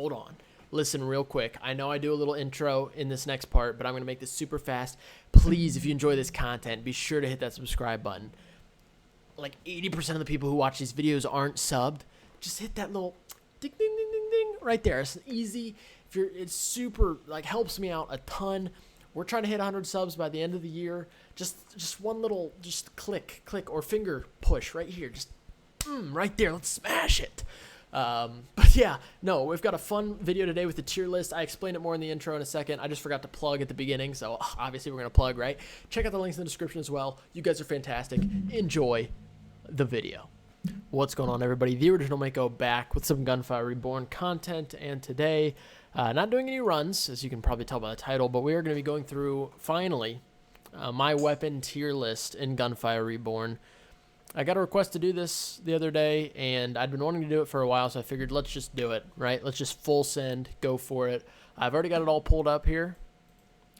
hold on. Listen real quick. I know I do a little intro in this next part, but I'm going to make this super fast. Please, if you enjoy this content, be sure to hit that subscribe button. Like 80% of the people who watch these videos aren't subbed. Just hit that little ding, ding, ding, ding, ding right there. It's easy. It's super, like, helps me out a ton. We're trying to hit 100 subs by the end of the year. Just one little, just click, or finger push right here. Just right there. Let's smash it. But yeah, no, we've got a fun video today with the tier list. I explain it more in the intro in a second. I just forgot to plug at the beginning, so obviously we're going to plug, right? Check out the links in the description as well. You guys are fantastic. Enjoy the video. What's going on, everybody? The Original Mako back with some Gunfire Reborn content, and today, not doing any runs, as you can probably tell by the title, but we are going to be going through, finally, my weapon tier list in Gunfire Reborn. I got a request to do this the other day, and I'd been wanting to do it for a while, so I figured let's just do it, right? Let's just full send, go for it. I've already got it all pulled up here,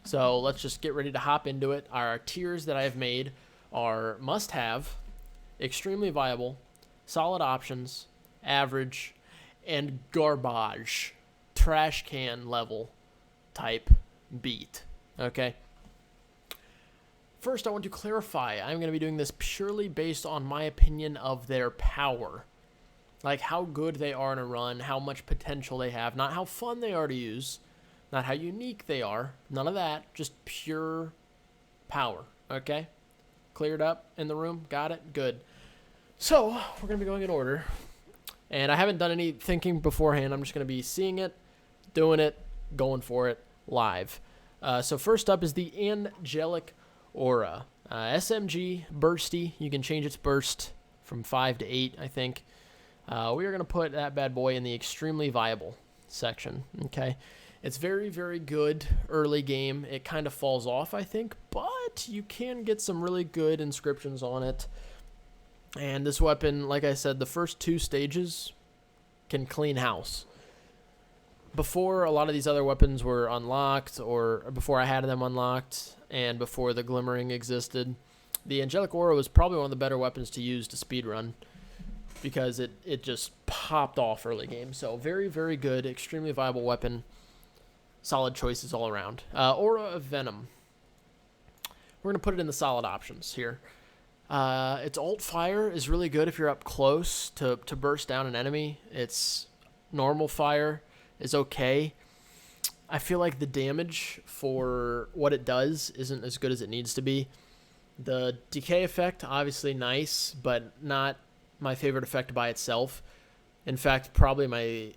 so let's just get ready to hop into it. Our tiers that I have made are must-have, extremely viable, solid options, average, and garbage, trash can level type beat, okay? First, I want to clarify, I'm going to be doing this purely based on my opinion of their power. Like how good they are in a run, how much potential they have, not how fun they are to use, not how unique they are, none of that, just pure power, okay? Cleared up in the room? Got it? Good. So, we're going to be going in order, and I haven't done any thinking beforehand. I'm just going to be seeing it, doing it, going for it live. So first up is the Angelic Aura. SMG, bursty. You can change its burst from 5 to 8, I think. We are going to put that bad boy in the extremely viable section, okay? It's very, very good early game. It kind of falls off, I think, but you can get some really good inscriptions on it. And this weapon, like I said, the first 2 stages can clean house. Before a lot of these other weapons were unlocked, or before I had them unlocked, and before the Glimmering existed, the Angelic Aura was probably one of the better weapons to use to speedrun, because it just popped off early game. So very, very good, extremely viable weapon. Solid choices all around. Aura of Venom. We're going to put it in the solid options here. Its alt fire is really good if you're up close to burst down an enemy. Its normal fire is okay. I feel like the damage for what it does isn't as good as it needs to be. The decay effect, obviously nice, but not my favorite effect by itself. In fact, probably my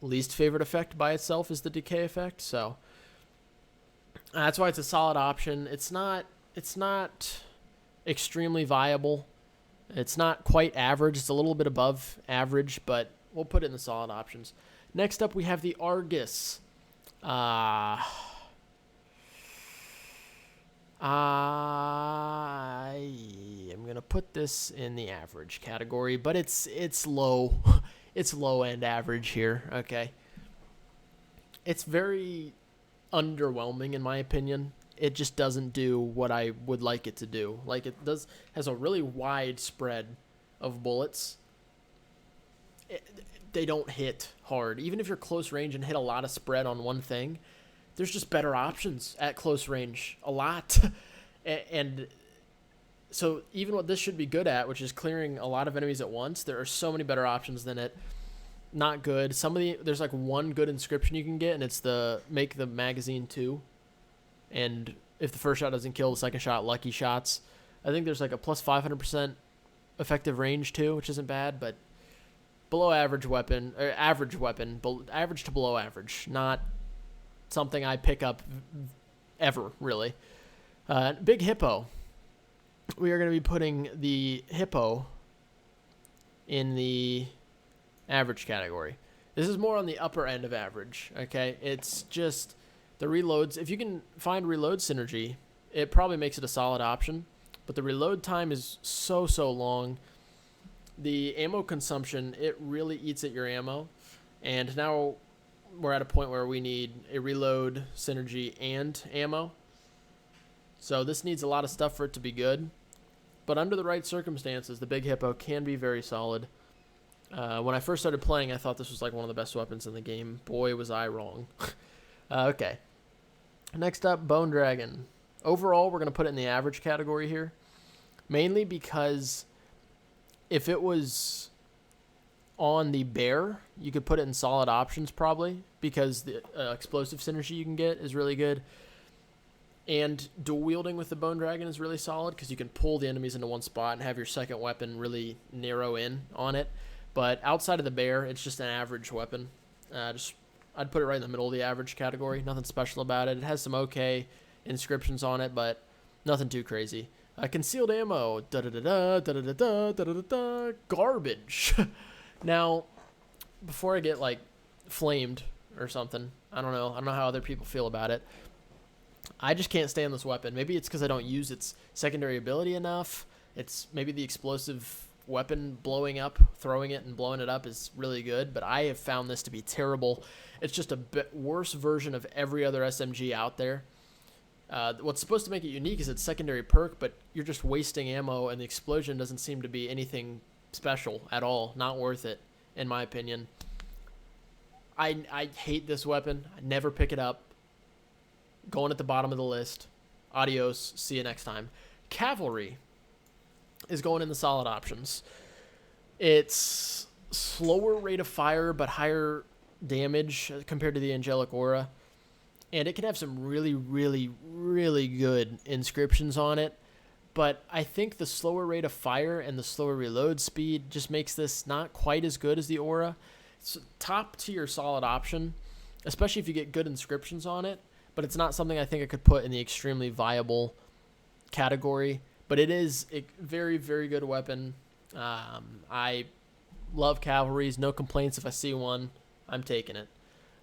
least favorite effect by itself is the decay effect, so that's why it's a solid option. It's not extremely viable. It's not quite average. It's a little bit above average, but we'll put it in the solid options. Next up, we have the Argus. I am going to put this in the average category, but it's low. It's low-end average here, okay? It's very underwhelming, in my opinion. It just doesn't do what I would like it to do. Like, has a really wide spread of bullets. They don't hit hard. Even if you're close range and hit a lot of spread on one thing, there's just better options at close range, a lot. And so even what this should be good at, which is clearing a lot of enemies at once, there are so many better options than it. Not good. There's like one good inscription you can get, and it's the make the magazine 2. And if the first shot doesn't kill, the second shot, lucky shots. I think there's like a plus 500% effective range too, which isn't bad, but below average weapon, or average weapon, average to below average. Not something I pick up ever, really. Big Hippo. We are going to be putting the Hippo in the average category. This is more on the upper end of average, okay? It's just the reloads. If you can find reload synergy, it probably makes it a solid option, but the reload time is so long. The ammo consumption, it really eats at your ammo, and now we're at a point where we need a reload synergy and ammo. So this needs a lot of stuff for it to be good, but under the right circumstances, the Big Hippo can be very solid. When I first started playing, I thought this was like one of the best weapons in the game. Boy, was I wrong. Okay. Next up, Bone Dragon. Overall, we're going to put it in the average category here. Mainly because if it was on the bear, you could put it in solid options probably. Because the explosive synergy you can get is really good. And dual wielding with the Bone Dragon is really solid because you can pull the enemies into one spot and have your second weapon really narrow in on it. But outside of the bear, it's just an average weapon. I'd put it right in the middle of the average category. Nothing special about it. It has some okay inscriptions on it, but nothing too crazy. Concealed ammo, garbage. Now, before I get like flamed or something, I don't know how other people feel about it. I just can't stand this weapon. Maybe it's because I don't use its secondary ability enough. It's maybe the explosive weapon blowing up, throwing it and blowing it up is really good, but I have found this to be terrible. It's just a bit worse version of every other SMG out there. What's supposed to make it unique is its secondary perk, but you're just wasting ammo, and the explosion doesn't seem to be anything special at all. Not worth it, in my opinion. I hate this weapon. I never pick it up. Going at the bottom of the list. Adios. See you next time. Cavalry is going in the solid options. It's slower rate of fire, but higher damage compared to the Angelic Aura. And it can have some really, really, really good inscriptions on it. But I think the slower rate of fire and the slower reload speed just makes this not quite as good as the Aura. It's top tier solid option, especially if you get good inscriptions on it. But it's not something I think I could put in the extremely viable category. But it is a very, very good weapon. I love cavalries. No complaints if I see one. I'm taking it.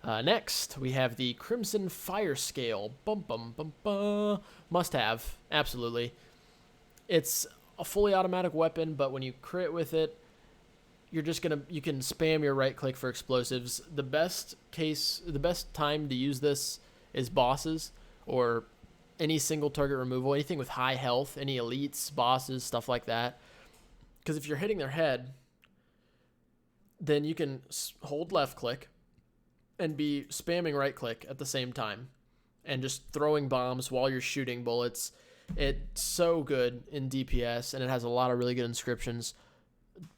Next, we have the Crimson Fire Scale. Bum, bum, bum, bum. Must have. Absolutely. It's a fully automatic weapon, but when you crit with it, you can spam your right click for explosives. The best time to use this is bosses or any single target removal, anything with high health, any elites, bosses, stuff like that. Because if you're hitting their head, then you can hold left click and be spamming right click at the same time and just throwing bombs while you're shooting bullets. It's so good in DPS, and it has a lot of really good inscriptions.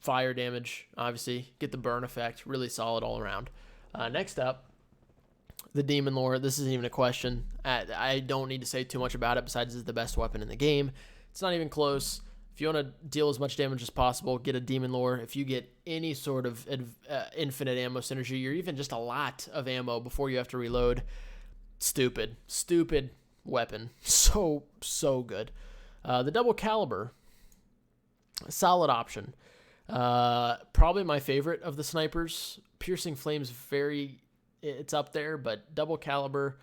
Fire damage, obviously. Get the burn effect. Really solid all around. Next up, the Demon Lore. This isn't even a question. I don't need to say too much about it besides it's the best weapon in the game. It's not even close. If you want to deal as much damage as possible, get a Demon Lore. If you get any sort of infinite ammo synergy, or even just a lot of ammo before you have to reload, stupid weapon. So good. The Double Caliber, solid option. Probably my favorite of the snipers. Piercing Flame's it's up there, but Double Caliber,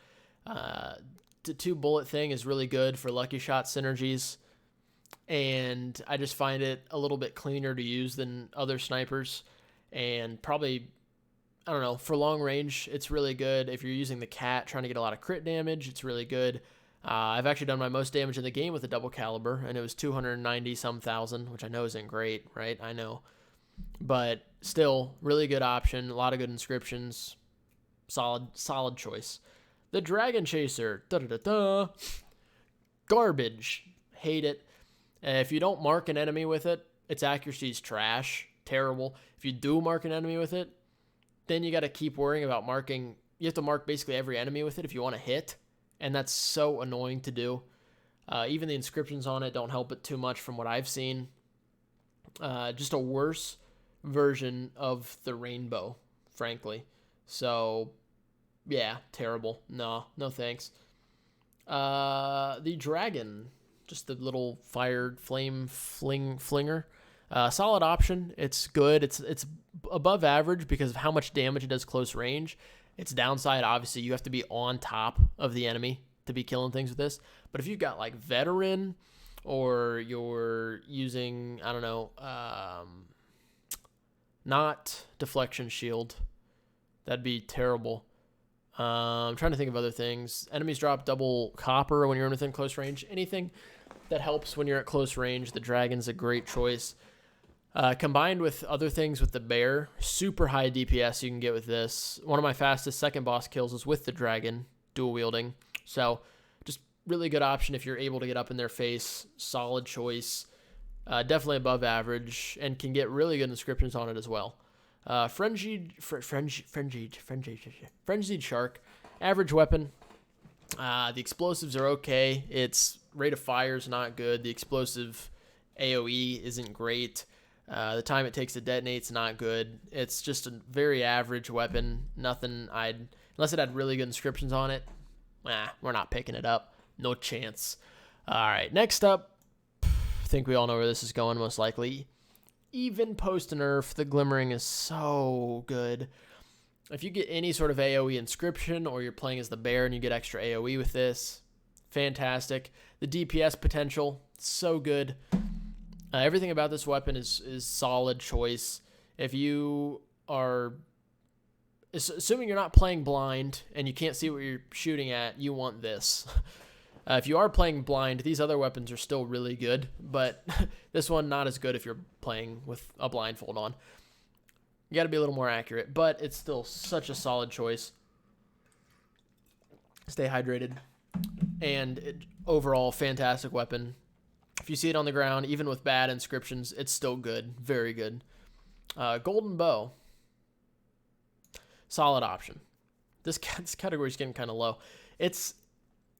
the 2-bullet thing is really good for lucky shot synergies. And I just find it a little bit cleaner to use than other snipers. And probably, I don't know, for long range, it's really good. If you're using the cat, trying to get a lot of crit damage, it's really good. I've actually done my most damage in the game with the Double Caliber, and it was 290-some thousand, which I know isn't great, right? I know. But still, really good option. A lot of good inscriptions. Solid choice. The Dragon Chaser. Garbage. Hate it. If you don't mark an enemy with it, its accuracy is trash. Terrible. If you do mark an enemy with it, then you got to keep worrying about marking. You have to mark basically every enemy with it if you want to hit. And that's so annoying to do. Even the inscriptions on it don't help it too much from what I've seen. Just a worse version of the Rainbow, frankly. So, yeah, terrible. No thanks. The Dragon, just the little fired flame flinger. Solid option. It's good. It's above average because of how much damage it does close range. Its downside, obviously, you have to be on top of the enemy to be killing things with this. But if you've got, like, Veteran, or you're using, I don't know, not Deflection Shield, that'd be terrible. I'm trying to think of other things. Enemies drop double copper when you're within close range. Anything that helps when you're at close range, the Dragon's a great choice. Combined with other things with the bear, super high DPS you can get with this. One of my fastest second boss kills was with the dragon, dual wielding. So just really good option if you're able to get up in their face. Solid choice. Definitely above average and can get really good inscriptions on it as well. Frenzied Shark, average weapon. The explosives are okay. Its rate of fire is not good. The explosive AoE isn't great. The time it takes to detonate's not good. It's just a very average weapon. Nothing unless it had really good inscriptions on it, we're not picking it up. No chance. All right, next up, I think we all know where this is going most likely. Even post-nerf, the Glimmering is so good. If you get any sort of AoE inscription or you're playing as the bear and you get extra AoE with this, fantastic. The DPS potential, so good. Everything about this weapon is solid choice. If you are, assuming you're not playing blind and you can't see what you're shooting at, you want this. If you are playing blind, these other weapons are still really good, but this one not as good if you're playing with a blindfold on. You got to be a little more accurate, but it's still such a solid choice. Stay hydrated. And overall, fantastic weapon. If you see it on the ground, even with bad inscriptions, it's still good. Very good. Golden Bow. Solid option. This category is getting kind of low. It's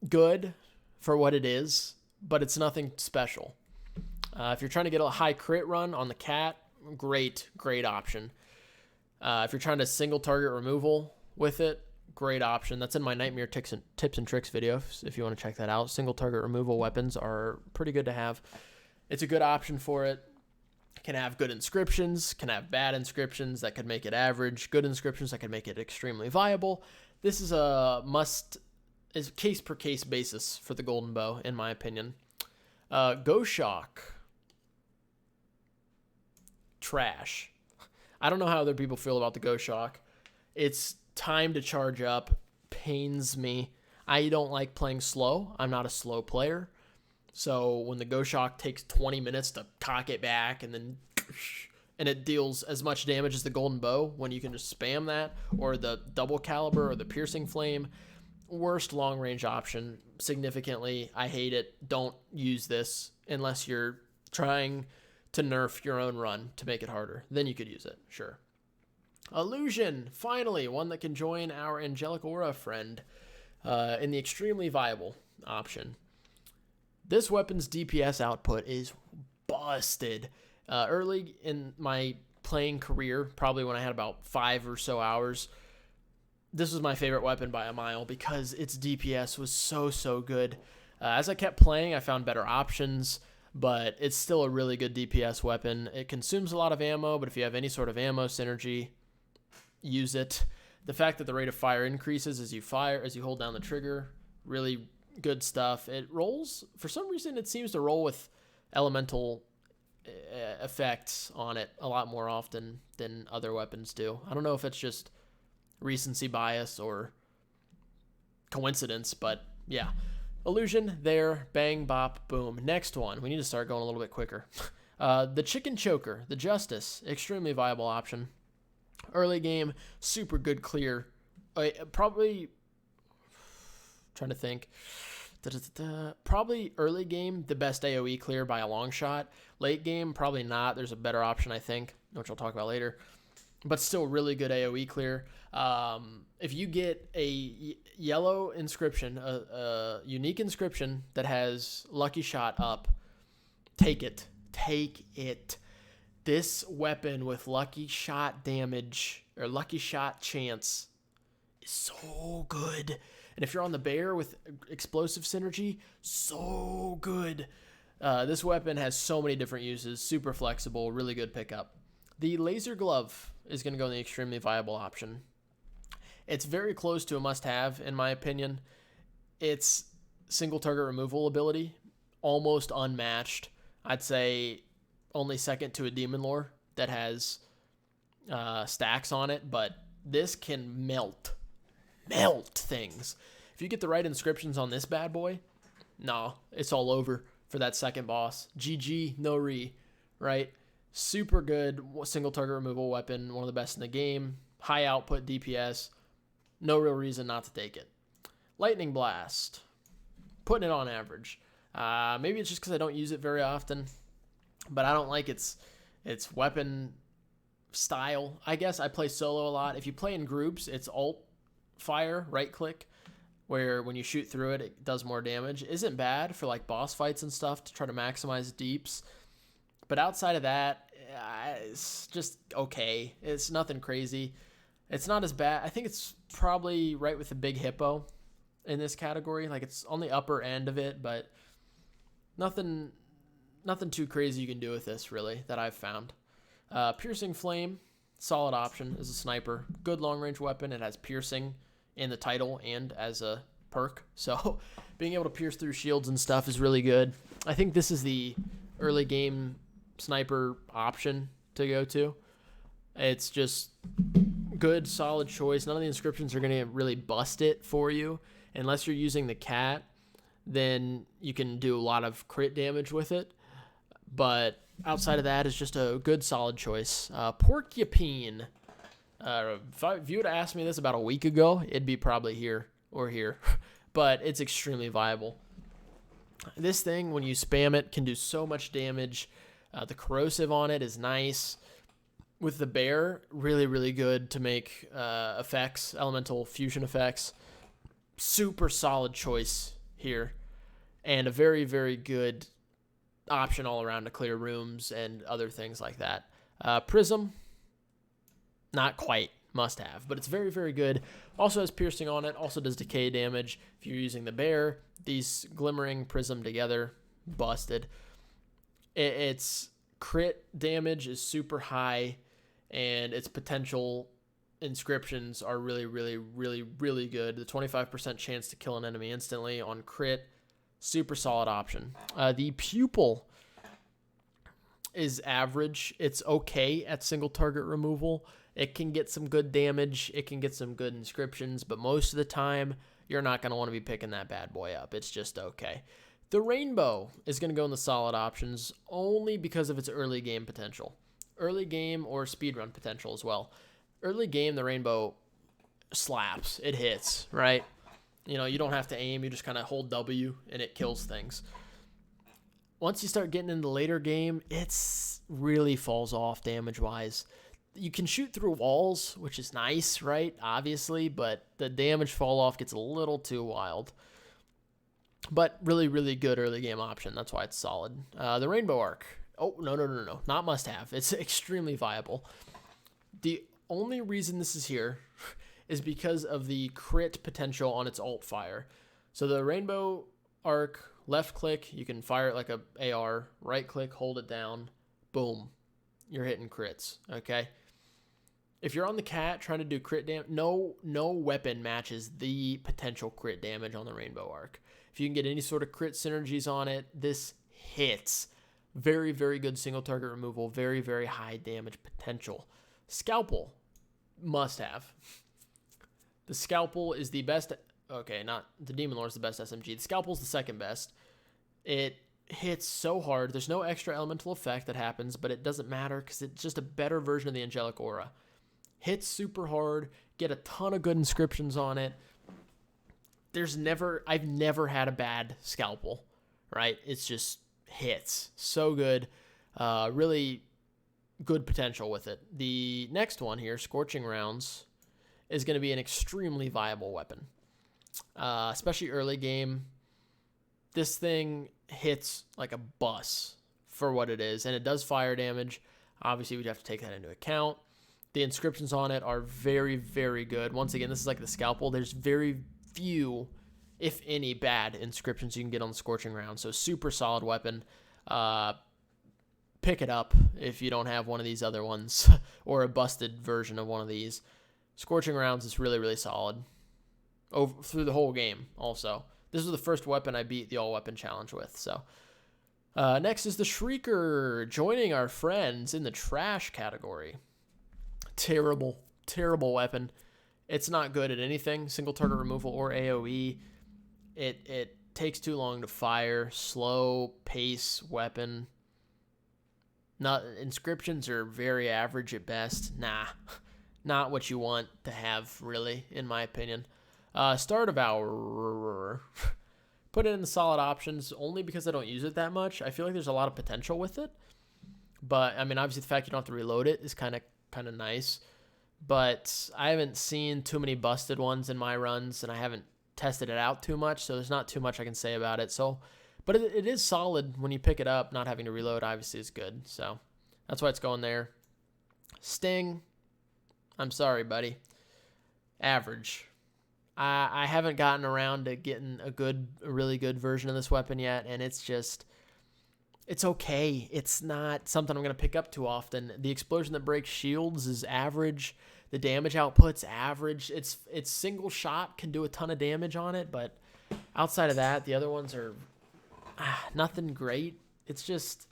good for what it is, but it's nothing special. If you're trying to get a high crit run on the cat, great option. If you're trying to single target removal with it, great option. That's in my Nightmare tips and tricks video if you want to check that out. Single target removal weapons are pretty good to have. It's a good option for it. Can have good inscriptions, can have bad inscriptions that could make it average, good inscriptions that could make it extremely viable. This is a case per case basis for the Golden Bow, in my opinion. Go Shock. Trash. I don't know how other people feel about the Go Shock. It's time to charge up. Pains me. I don't like playing slow. I'm not a slow player. So when the Go Shock takes 20 minutes to cock it back and it deals as much damage as the Golden Bow when you can just spam that, or the double caliber or the piercing flame, worst long range option significantly. I hate it. Don't use this unless you're trying to nerf your own run to make it harder. Then you could use it, sure. Illusion, finally, one that can join our Angelic Aura friend in the extremely viable option. This weapon's DPS output is busted. Early in my playing career, probably when I had about 5 or so hours, this was my favorite weapon by a mile because its DPS was so good. As I kept playing, I found better options, but it's still a really good DPS weapon. It consumes a lot of ammo, but if you have any sort of ammo synergy, use it. The fact that the rate of fire increases as you hold down the trigger, really good stuff. It rolls, for some reason it seems to roll with elemental effects on it a lot more often than other weapons do. I don't know if it's just recency bias or coincidence, but yeah. Illusion there, bang, bop, boom. Next one, we need to start going a little bit quicker. The Chicken Choker, the Justice, extremely viable option. Early game, super good clear. Probably, trying to think. Probably early game, the best AoE clear by a long shot. Late game, probably not. There's a better option, I think, which I'll talk about later. But still really good AoE clear. If you get a yellow inscription, a unique inscription that has Lucky Shot up, take it. Take it. This weapon with Lucky Shot damage, or Lucky Shot chance, is so good. And if you're on the bear with explosive synergy, so good. This weapon has so many different uses, super flexible, really good pickup. The Laser Glove is going to go in the extremely viable option. It's very close to a must-have, in my opinion. Its single target removal ability, almost unmatched. I'd say only second to a Demon Lore that has stacks on it, but this can melt things. If you get the right inscriptions on this bad boy, no, it's all over for that second boss. GG, no re, right? Super good single target removal weapon, one of the best in the game. High output DPS. No real reason not to take it. Lightning Blast. Putting it on average. Maybe it's just because I don't use it very often, but I don't like its weapon style. I guess I play solo a lot. If you play in groups, it's alt fire, right click, where when you shoot through it, it does more damage. Isn't bad for like boss fights and stuff to try to maximize deeps. But outside of that, it's just okay. It's nothing crazy. It's not as bad. I think it's probably right with the big hippo in this category. Like it's on the upper end of it, but nothing too crazy you can do with this really that I've found. Piercing Flame, solid option as a sniper. Good long range weapon. It has piercing in the title and as a perk. So being able to pierce through shields and stuff is really good. I think this is the early game sniper option to go to. It's just good, solid choice. None of the inscriptions are going to really bust it for you. Unless you're using the cat, then you can do a lot of crit damage with it. But outside of that, it's just a good, solid choice. Porcupine. If you would have asked me this about a week ago, it'd be probably here or here. But it's extremely viable. This thing, when you spam it, can do so much damage. The corrosive on it is nice. With the bear, really, really good to make effects, elemental fusion effects. Super solid choice here. And a very, very good option all around to clear rooms and other things like that. Prism, not quite must have, but it's very, very good. Also has piercing on it, also does decay damage. If you're using the bear, these glimmering prism together, busted. Its crit damage is super high, and its potential inscriptions are really, really, really, really good. The 25% chance to kill an enemy instantly on crit, super solid option. The pupil is average. It's okay at single target removal. It can get some good damage. It can get some good inscriptions, but most of the time, you're not going to want to be picking that bad boy up. It's just okay. The rainbow is going to go in the solid options only because of its early game potential. Early game or speedrun potential as well. Early game, the rainbow slaps. It hits, right? You know, you don't have to aim. You just kind of hold W, and it kills things. Once you start getting into the later game, it's really falls off damage-wise. You can shoot through walls, which is nice, right? Obviously, but the damage fall off gets a little too wild. But really, really good early game option. That's why it's solid. The Rainbow Arc. Oh, no. Not must have. It's extremely viable. The only reason this is here is because of the crit potential on its alt fire. So the Rainbow Arc, left click, you can fire it like a AR. Right click, hold it down. Boom. You're hitting crits, okay? If you're on the cat trying to do crit damage, no weapon matches the potential crit damage on the Rainbow Arc. If you can get any sort of crit synergies on it, this hits. Very, very good single target removal. Very, very high damage potential. Scalpel, must have. The Scalpel is the best. Okay, not the Demon Lord is the best SMG. The Scalpel is the second best. It hits so hard. There's no extra elemental effect that happens, but it doesn't matter because it's just a better version of the Angelic Aura. Hits super hard. Get a ton of good inscriptions on it. I've never had a bad Scalpel, right? It's just hits. So good. Really good potential with it. The next one here, Scorching Rounds, is going to be an extremely viable weapon, especially early game. This thing hits like a bus for what it is, and it does fire damage. Obviously, we'd have to take that into account. The inscriptions on it are very, very good. Once again, this is like the Scalpel. There's very few, if any, bad inscriptions you can get on the Scorching Round. So super solid weapon. Pick it up if you don't have one of these other ones or a busted version of one of these. Scorching Rounds is really, really solid through the whole game also. This was the first weapon I beat the all-weapon challenge with. So next is the Shrieker, joining our friends in the trash category. Terrible, terrible weapon. It's not good at anything, single target removal or AoE. It takes too long to fire, slow pace weapon. Not inscriptions are very average at best. Nah, not what you want to have, really, in my opinion. Star Devourer. Put it in the solid options only because I don't use it that much. I feel like there's a lot of potential with it. But, I mean, obviously the fact you don't have to reload it is kind of nice. But I haven't seen too many busted ones in my runs, and I haven't tested it out too much, so there's not too much I can say about it. So, but it is solid when you pick it up. Not having to reload, obviously, is good. So that's why it's going there. Sting, I'm sorry, buddy. Average. I haven't gotten around to getting a really good version of this weapon yet, and it's okay. It's not something I'm going to pick up too often. The explosion that breaks shields is average. The damage output's average. It's single shot, can do a ton of damage on it, but outside of that, the other ones are nothing great. It's just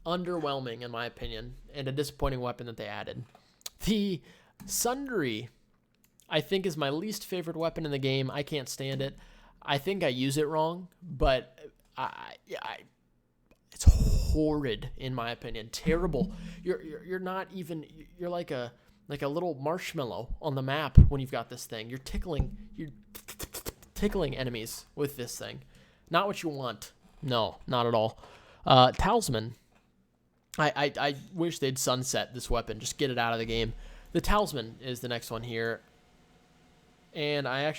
underwhelming, in my opinion, and a disappointing weapon that they added. The Sundry, I think, is my least favorite weapon in the game. I can't stand it. I think I use it wrong, but it's horrid in my opinion. Terrible. You're not even. You're like a little marshmallow on the map when you've got this thing. You're tickling enemies with this thing. Not what you want. No, not at all. Talisman. I wish they'd sunset this weapon. Just get it out of the game. The Talisman is the next one here. And I'm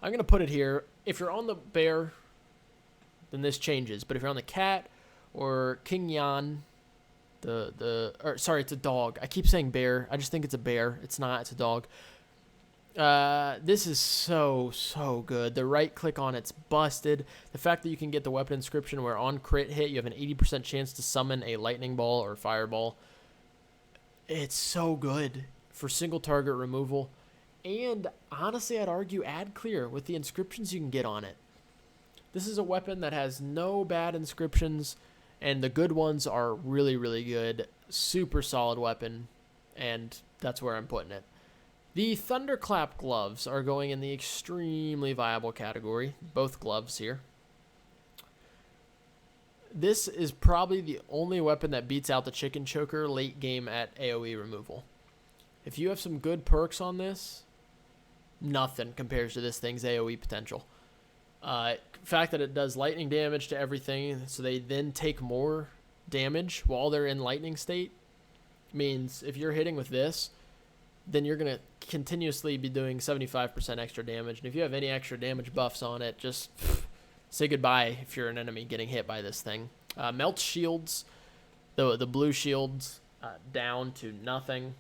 going to put it here. If you're on the bear, then this changes. But if you're on the cat or King Yan, it's a dog. I keep saying bear. I just think it's a bear. It's not. It's a dog. This is so good. The right click on it's busted. The fact that you can get the weapon inscription where on crit hit you have an 80% chance to summon a lightning ball or fireball. It's so good for single target removal. And honestly, I'd argue add clear with the inscriptions you can get on it. This is a weapon that has no bad inscriptions, and the good ones are really, really good. Super solid weapon, and that's where I'm putting it. The Thunderclap gloves are going in the extremely viable category. Both gloves here. This is probably the only weapon that beats out the Chicken Choker late game at AoE removal. If you have some good perks on this, nothing compares to this thing's AoE potential. Fact that it does lightning damage to everything, so they then take more damage while they're in lightning state, means if you're hitting with this, then you're going to continuously be doing 75% extra damage. And if you have any extra damage buffs on it, just say goodbye if you're an enemy getting hit by this thing. Melts shields, the blue shields, down to nothing.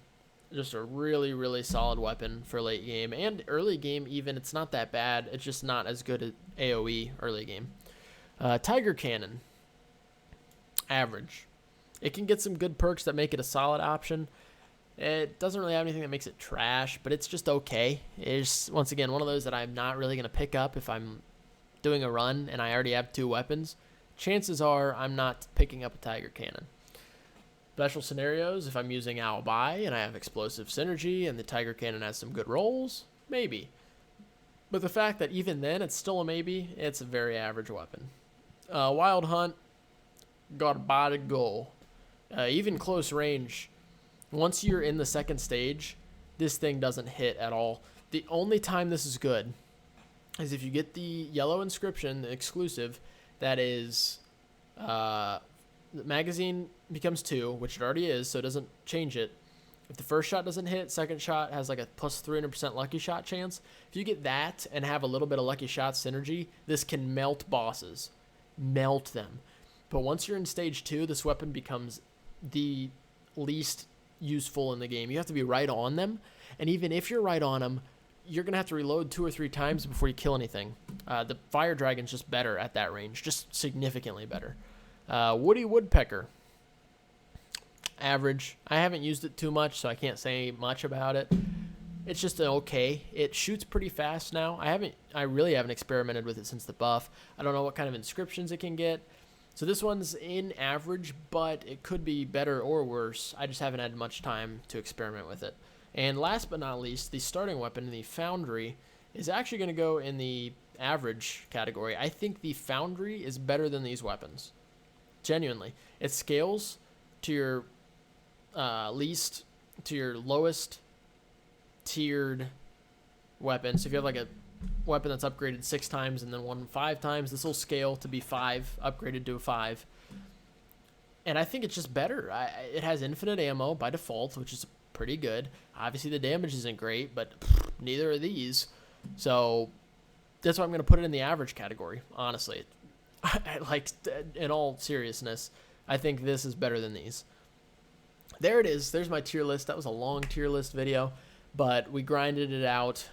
Just a really, really solid weapon for late game. And early game even, it's not that bad. It's just not as good at AoE early game. Tiger Cannon. Average. It can get some good perks that make it a solid option. It doesn't really have anything that makes it trash, but it's just okay. It's, once again, one of those that I'm not really going to pick up if I'm doing a run and I already have two weapons. Chances are I'm not picking up a Tiger Cannon. Special scenarios, if I'm using Alibi and I have explosive synergy and the Tiger Cannon has some good rolls, maybe. But the fact that even then it's still a maybe, it's a very average weapon. Wild Hunt, gotta go. Even close range, once you're in the second stage, this thing doesn't hit at all. The only time this is good is if you get the yellow inscription, the exclusive, that is... the magazine becomes 2, which it already is, so it doesn't change it. If the first shot doesn't hit, second shot has like a plus 300% lucky shot chance. If you get that and have a little bit of lucky shot synergy, this can melt bosses. Melt them. But once you're in stage 2, this weapon becomes the least useful in the game. You have to be right on them, and even if you're right on them, you're going to have to reload 2 or 3 times before you kill anything. The Fire Dragon's just better at that range, just significantly better. Woody Woodpecker. Average. I haven't used it too much, so I can't say much about it. It's just okay. It shoots pretty fast now. I really haven't experimented with it since the buff. I don't know what kind of inscriptions it can get. So this one's in average, but it could be better or worse. I just haven't had much time to experiment with it. And last but not least, the starting weapon, the Foundry, is actually going to go in the average category. I think the Foundry is better than these weapons. Genuinely. It scales to your lowest tiered weapon. So if you have like a weapon that's upgraded 6 times and then one 5 times, this will scale to be 5, upgraded to a 5. And I think it's just better. It has infinite ammo by default, which is pretty good. Obviously the damage isn't great, but neither are these. So that's why I'm going to put it in the average category, honestly. Like, in all seriousness, I think this is better than these. There it is. There's my tier list. That was a long tier list video, but we grinded it out.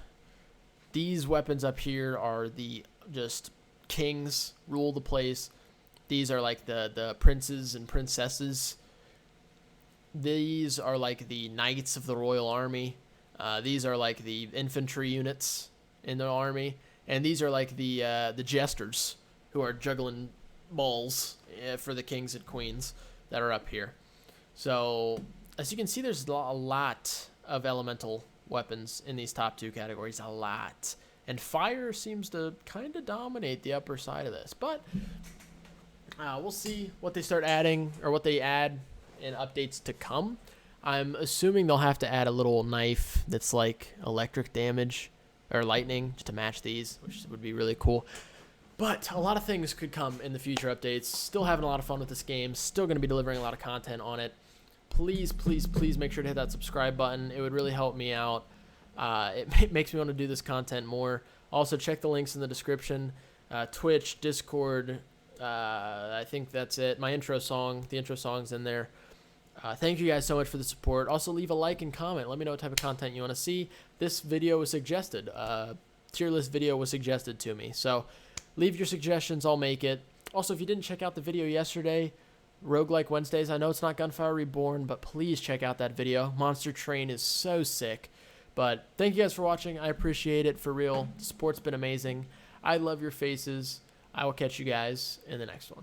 These weapons up here are the just kings, rule the place. These are like the princes and princesses. These are like the knights of the royal army. These are like the infantry units in the army. And these are like the jesters who are juggling balls for the kings and queens that are up here. So, as you can see, there's a lot of elemental weapons in these top 2 categories. A lot. And fire seems to kind of dominate the upper side of this. But we'll see what they start adding, or what they add in updates to come. I'm assuming they'll have to add a little knife that's like electric damage or lightning just to match these, which would be really cool. But a lot of things could come in the future updates. Still having a lot of fun with this game. Still going to be delivering a lot of content on it. Please, please, please make sure to hit that subscribe button. It would really help me out. It makes me want to do this content more. Also, check the links in the description. Twitch, Discord. I think that's it. My intro song. The intro song's in there. Thank you guys so much for the support. Also, leave a like and comment. Let me know what type of content you want to see. This video was suggested. Tier list video was suggested to me. So leave your suggestions. I'll make it. Also, if you didn't check out the video yesterday, Roguelike Wednesdays, I know it's not Gunfire Reborn, but please check out that video. Monster Train is so sick. But thank you guys for watching. I appreciate it for real. The support's been amazing. I love your faces. I will catch you guys in the next one.